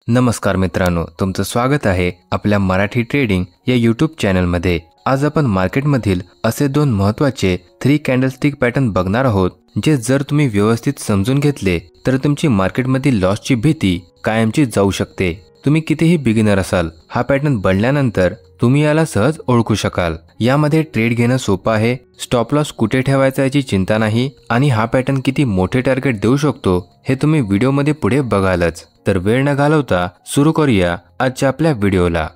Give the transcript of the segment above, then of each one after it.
नमस्कार मित्रांनो, तुमचं स्वागत आहे आपल्या मराठी ट्रेडिंग या यूट्यूब चॅनलमध्ये। आज आपण मार्केटमधील असे दोन महत्त्वाचे 3 कॅन्डलस्टिक पॅटर्न बघणार आहोत, जे जर तुम्ही व्यवस्थित समजून घेतले तर तुमची मार्केटमधील लॉसची भीती कायमची जाऊ शकते। तुम्ही कितीही बिगिनर असाल, हा पॅटर्न बनल्यानंतर तुम्ही याला सहज ओळखू शकाल। यामध्ये ट्रेड घेणं सोपं आहे, स्टॉप लॉस कुठे ठेवायचा याची चिंता नाही आणि हा पॅटर्न किती मोठे टार्गेट देऊ शकतो हे तुम्ही व्हिडिओमध्ये पुढे बघालच। तर वेळ न घालवता सुरू करूया आजच्या आपल्या व्हिडिओला।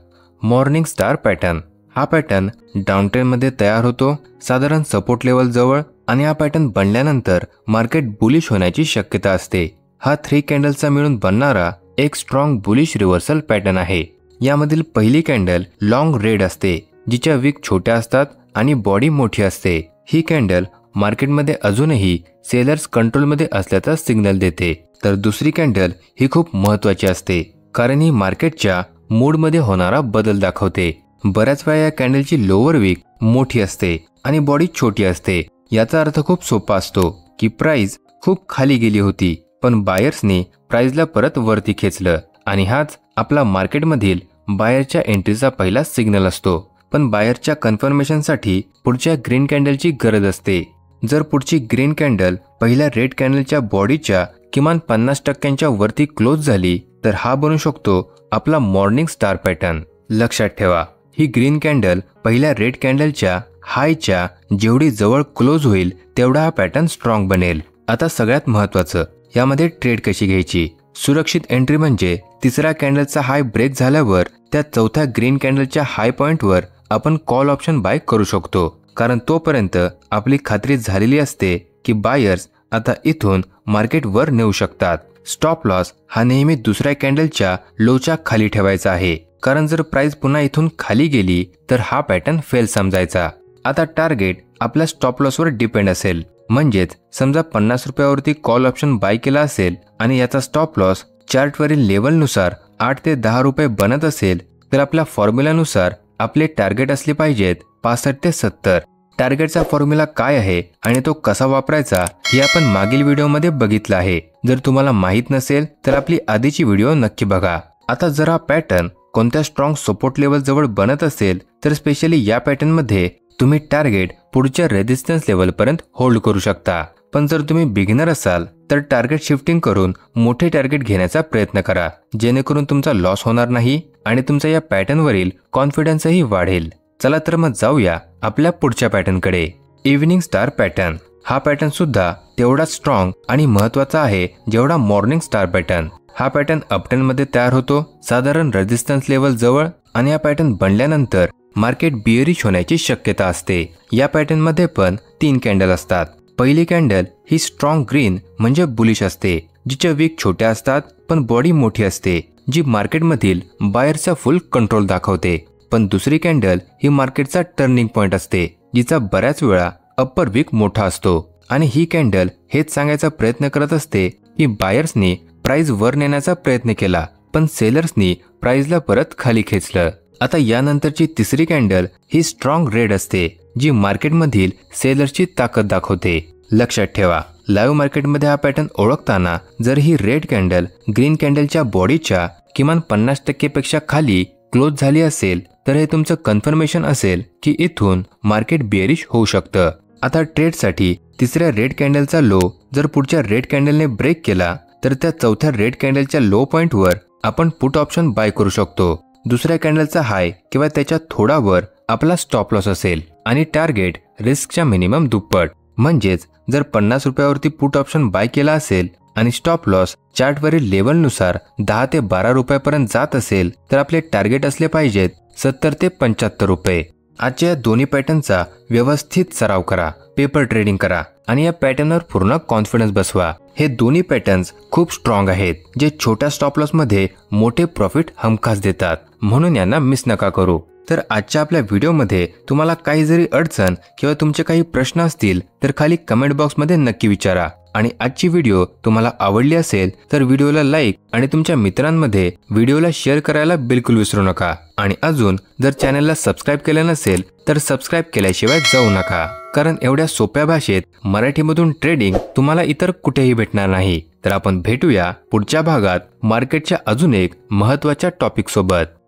मॉर्निंग स्टार पॅटर्न हा पॅटर्न डाऊन ट्रेंड मध्ये तयार होतो, साधारण सपोर्ट लेवल जवळ, आणि हा पॅटर्न बनल्यानंतर मार्केट बुलिश होण्याची शक्यता असते। हा 3 कॅन्डलचा मिळून बनणारा एक स्ट्रॉंग बुलिश रिव्हर्सल पॅटर्न आहे। यामधील पहिली कॅन्डल लॉंग रेड असते, जिच्या विक छोट्या असतात आणि बॉडी मोठी असते। ही कॅन्डल मार्केटमध्ये अजूनही सेलर्स कंट्रोलमध्ये असल्याचा सिग्नल देते। तर दुसरी कॅन्डल ही खूप महत्त्वाची असते, कारण ही मार्केटच्या मूडमध्ये होणारा बदल दाखवते। बऱ्याच वेळा या कॅन्डलची लोअर विक मोठी असते आणि बॉडी छोटी असते। याचा अर्थ खूप सोपा असतो की प्राइस खूप खाली गेली होती, पण बायर्सने प्राइसला परत वरती खेचलं, आणि हाच आपला मार्केटमधील बायरच्या एंट्रीचा पहिला सिग्नल असतो। पण बायरच्या कन्फर्मेशनसाठी पुढच्या ग्रीन कॅन्डलची गरज असते। जर पुढची ग्रीन कॅन्डल पहिल्या रेड कॅन्डलच्या बॉडीच्या किमान 50% वरती क्लोज झाली तर हा बनू शकतो आपला मॉर्निंग स्टार पॅटर्न। लक्षात ठेवा, ही ग्रीन कॅन्डल पहिल्या रेड कॅन्डलच्या हायच्या जेवढी जवळ क्लोज होईल तेवढा हा पॅटर्न स्ट्रॉंग बनेल। आता सगळ्यात महत्त्वाचं, यामध्ये ट्रेड कशी घ्यायची। सुरक्षित एंट्री म्हणजे तिसऱ्या कॅन्डलचा हाय ब्रेक झाल्यावर त्या चौथ्या ग्रीन कॅन्डलच्या हाय पॉइंटवर आपण कॉल ऑप्शन बाय करू शकतो, कारण तोपर्यंत आपली खात्री झालेली असते की बायर्स आता इथून मार्केट वर नेऊ शकतात। स्टॉप लॉस हा नेहमी दुसऱ्या कॅन्डलच्या लोच्या खाली ठेवायचा आहे, कारण जर प्राइस पुन्हा इथून खाली गेली तर हा पॅटर्न फेल समजायचा। आता टार्गेट आपल्या स्टॉप लॉसवर डिपेंड असेल, म्हणजेच समजा 50 रुपयावरती कॉल ऑप्शन बाय केला असेल आणि याचा स्टॉप लॉस चार्टवरील लेवलनुसार 8 ते 10 रुपये बनत असेल, तर आपल्या फॉर्म्युलानुसार आपले टार्गेट असले पाहिजेत 65 ते 70। टार्गेटचा फॉर्म्युला काय आहे आणि तो कसा वापरायचा हे आपण मागील व्हिडिओमध्ये बघितलं आहे। जर तुम्हाला माहित नसेल तर आपली आधीची व्हिडिओ नक्की बघा। आता जर हा पॅटर्न कोणत्या स्ट्रॉंग सपोर्ट लेवल जवळ बनत असेल तर स्पेशली या पॅटर्न मध्ये तुम्ही टार्गेट पुढच्या रेजिस्टन्स लेवल पर्यंत होल्ड करू शकता। पण जर तुम्ही बिगिनर असाल तर टार्गेट शिफ्टिंग करून मोठे टार्गेट घेण्याचा प्रयत्न करा, जेणेकरून तुमचा लॉस होणार नाही आणि तुमचा या पॅटर्नवरील कॉन्फिडन्सही वाढेल। चला तर मग जाऊया आपल्या पुढच्या पॅटर्नकडे। इव्हनिंग स्टार पॅटर्न हा पॅटर्न सुद्धा तेवढाच स्ट्रॉंग आणि महत्त्वाचा आहे जेवढा मॉर्निंग स्टार पॅटर्न। हा पॅटर्न अपट्रेंड मध्ये तयार होतो, साधारण रेजिस्टन्स लेवल जवळ, आणि हा पॅटर्न बनल्यानंतर मार्केट बिअरिश होण्याची शक्यता असते। या पॅटर्न मध्ये पण 3 कॅन्डल असतात। पहिली कॅन्डल ही स्ट्रॉंग ग्रीन म्हणजे बुलिश असते, जिच्या विक छोट्या असतात पण बॉडी मोठी असते, जी मार्केटमधील बायरचा फुल कंट्रोल दाखवते। पण दुसरी कॅन्डल ही मार्केटचा टर्निंग पॉइंट असते, जिचा बऱ्याच वेळा अप्पर विक मोठा असतो, आणि ही कॅन्डल हेच सांगायचा प्रयत्न करत असते की बायर्सनी प्राइस वर नेण्याचा प्रयत्न केला, पण सेलर्सनी प्राइसला परत खाली खेचलं। आता यानंतरची तिसरी कॅन्डल ही स्ट्रॉंग रेड असते, जी मार्केटमधील सेलर्सची ताकद दाखवते। लक्षात ठेवा, लाईव्ह मार्केटमध्ये हा पॅटर्न ओळखताना जर ही रेड कॅन्डल ग्रीन कॅन्डलच्या बॉडीच्या किमान 50% पेक्षा खाली क्लोज झाली असेल तर हे तुमचं कन्फर्मेशन असेल की इथून मार्केट बिअरिश होऊ शकतं। आता ट्रेडसाठी तिसऱ्या रेड कॅन्डलचा लो जर पुढच्या रेड कॅन्डलने ब्रेक केला तर त्या चौथ्या रेड कॅन्डलच्या लो पॉइंटवर आपण पुट ऑप्शन बाय करू शकतो। दुसऱ्या कॅन्डलचा हाय किंवा त्याच्या थोडा वर आपला स्टॉप लॉस असेल, आणि टार्गेट रिस्कच्या मिनिमम दुप्पट। म्हणजेच जर 50 रुपयावरती पुट ऑप्शन बाय केला असेल आणि स्टॉप लॉस चार्टवरील लेवलनुसार 10 ते 12 रुपयापर्यंत जात असेल तर आपले टार्गेट असले पाहिजेत 70 ते 75 रुपये। आजच्या या दोन्ही पॅटर्नचा व्यवस्थित सराव करा, पेपर ट्रेडिंग करा आणि या पॅटर्नवर पूर्ण कॉन्फिडन्स बसवा। हे दोन्ही पॅटर्न्स खूप स्ट्रॉंग आहेत, जे छोट्या स्टॉप लॉस मध्ये मोठे प्रॉफिट हमखास देतात, म्हणून यांना मिस नका करू। तर आजच्या आपल्या व्हिडिओमध्ये तुम्हाला काही जरी अडचण किंवा तुमचे काही प्रश्न असतील तर खाली कमेंट बॉक्समध्ये नक्की विचारा। आणि आजची व्हिडिओ तुम्हाला आवडली असेल तर व्हिडिओला लाईक आणि तुमच्या मित्रांमध्ये व्हिडिओला शेअर करायला बिलकुल विसरू नका। आणि अजून जर चॅनलला सबस्क्राइब केलं नसेल तर सबस्क्राइब केल्याशिवाय जाऊ नका, कारण एवढ्या सोप्या भाषेत मराठीमधून ट्रेडिंग तुम्हाला इतर कुठेही भेटणार नाही। तर आपण भेटूया पुढच्या भागात मार्केटच्या अजून एक महत्त्वाच्या टॉपिक सोबत.